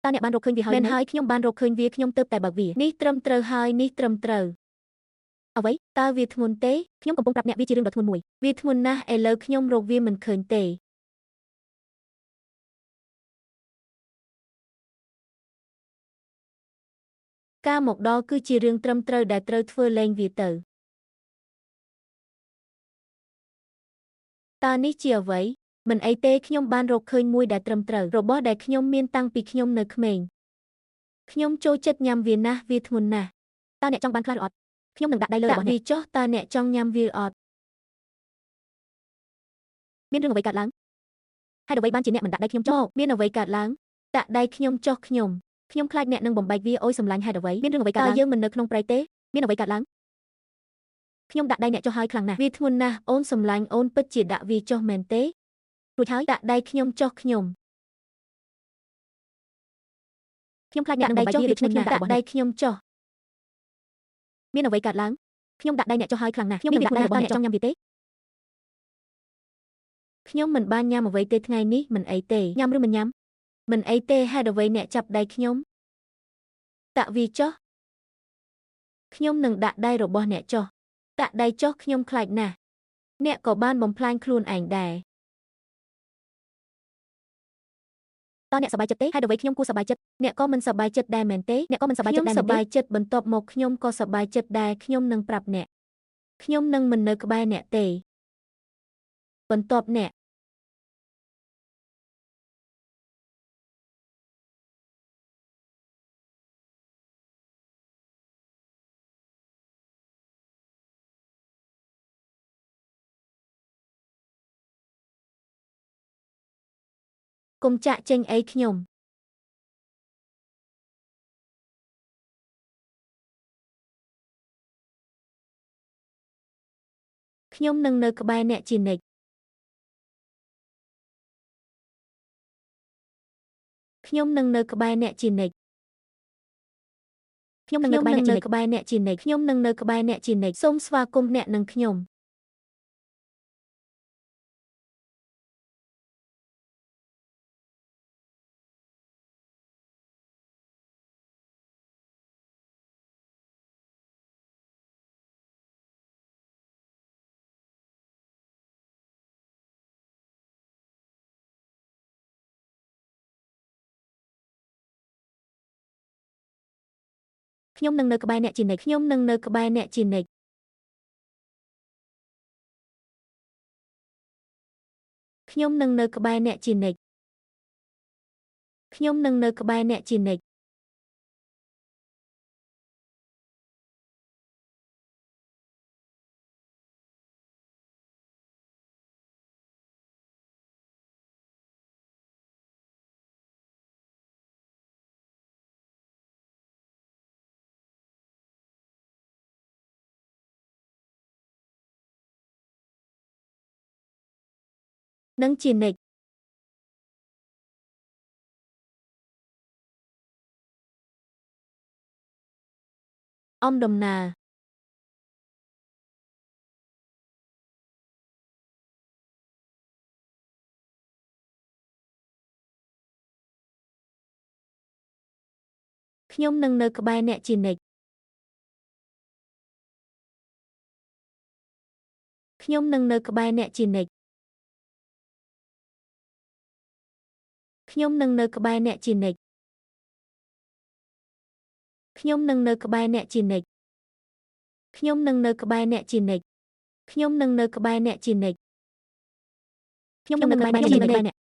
ตาเนี่ยบ้านรกคืนวีหอยแมนหายขยมบ้านรกคืนวีขยมเติบแต่บักวีนี่เตรมเตรหายนี่เตรมเตรเอาไว้ตาวีทมุนเต้ขยมกำปงปรับเนี่ยวีจีเรื่องดอกทมุนมวยวีทมุนนะไอเลิกขยมรกวีมันเคินเต้การหมกดอคือจีเรื่องเตรมเตรได้เตรทเฟอร์เลงวีเตอตานี่เจียวไว้มันไอเต้ขยมบ้านรกคืนมวยได้เตรมเตรរបស់ដែលខ្ញុំមានតាំងពីខ្ញុំនៅក្មេងខ្ញុំចូលចិត្តញ៉ាំវាណាស់វាធ្ងន់ណាស់តើអ្នកចង់បានខ្លះឬអត់ខ្ញុំនឹងដាក់ដៃលើរបស់អ្នកចុះតើអ្នកចង់ញ៉ាំវាអត់មានរឿងអ្វីកើតឡើងហើយអ្វីបានជាអ្នកមិនដាក់ដៃខ្ញុំចុះមានអ្វីកើតឡើងដាក់ដៃខ្ញុំចុះខ្ញុំខ្លាចអ្នកនឹងបំបែកវាអូយសម្លាញ់ហេតុអ្វីមានរឿងអ្វីកើតឡើងតើយើងមិននៅក្នុងព្រៃទេមានអ្វីកើតឡើងខ្ញុំដាក់ដៃអ្នកចុះហើយខ្លាំងណាស់វាធ្ងន់ណាស់អូនសម្លាញ់អូនពិតជាដាក់វាចុះមែនទេរួចហើយដាក់ដៃខ្ញុំចុះខ្ញុំខ្លាចអ្នកនឹងបំបែកវាដូច្នេះខ្ញុំដាក់ដៃខ្ញុំចុះមានអ្វីកើតឡើងខ្ញុំដាក់ដៃអ្នកចុះហើយខ្លាំងណាស់ខ្ញុំនឹងដាក់ដៃរបស់អ្នកចង់ញ៉ាំវាទេខ្ញុំមិនបានញ៉ាំអ្វីទេថ្ងៃនេះមិនអីទេញ៉ាំឬមិនញ៉ាំមិនអីទេហេតុអ្វីអ្នកចាប់ដៃខ្ញុំតាក់វាចុះខ្ញុំនឹងដាក់ដៃរបស់អ្នកចុះដាក់ដៃចុះខ្ញុំខ្លាចណាស់អ្នកក៏បានបំផ្លាញខ្លួនឯងដែរតើអ្នកសប្បាយចិត្តទេហេតុអ្វីខ្ញុំគួរសប្បាយចិត្តអ្នកក៏មិនសប្បាយចិត្តដែរមែនទេអ្នកក៏មិនសប្បាយចិត្តដែរមែនទេសប្បាយចិត្តបន្ទាប់មកខ្ញុំក៏សប្បាយចិត្តដែរខ្ញុំនឹងប្រាប់អ្នកខ្ញុំនឹងមិននៅក្បែរអ្នកទេបន្ទាប់អ្នកកុំចាក់ចេញអីខ្ញុំនឹងនៅក្បែរអ្នកជានិច្ចខ្ញុំនឹងនៅក្បែរអ្នកជានិច្ចខ្ញុំនឹងនៅក្បែរអ្នកជានិច្ចខ្ញុំនឹងនៅក្បែរអ្នកជានិច្ចសូមស្វាគមន៍អ្នកនឹងខ្ញុំនឹងនៅក្បែរអ្នកជានិច្ចខ្ញុំនឹងនៅក្បែរអ្នកជានិច្ចខ្ញុំនឹងនៅក្បែរអ្នកជានិច្ចខ្ញុំនឹងនៅក្បែរអ្នកជានិច្ចនឹងជានិច្ចអំដំណើរខ្ញុំនឹងនៅក្បែរអ្នកជានិច្ចខ្ញុំនឹងនៅក្បែរអ្នកជានិច្ចខ្ញុំនឹងនៅក្បែរអ្នកជានិច្ចខ្ញុំនឹងនៅក្បែរអ្នកជានិច្ចខ្ញុំនឹងនៅក្បែរអ្នកជានិច្ចខ្ញុំនឹងនៅក្បែរអ្នកជានិច្ចខ្ញុំនឹងនៅក្បែរអ្នកជានិច្ច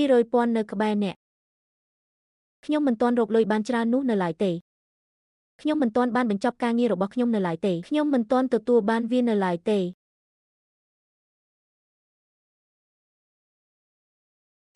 200,000នៅក្បែរអ្នកខ្ញុំមិនទាន់រកលុយបានច្រើននោះនៅឡើយទេខ្ញុំមិនទាន់បានបញ្ចប់ការងាររបស់ខ្ញុំនៅឡើយទេខ្ញុំមិនទាន់ទទួលបានវានៅឡើយទេ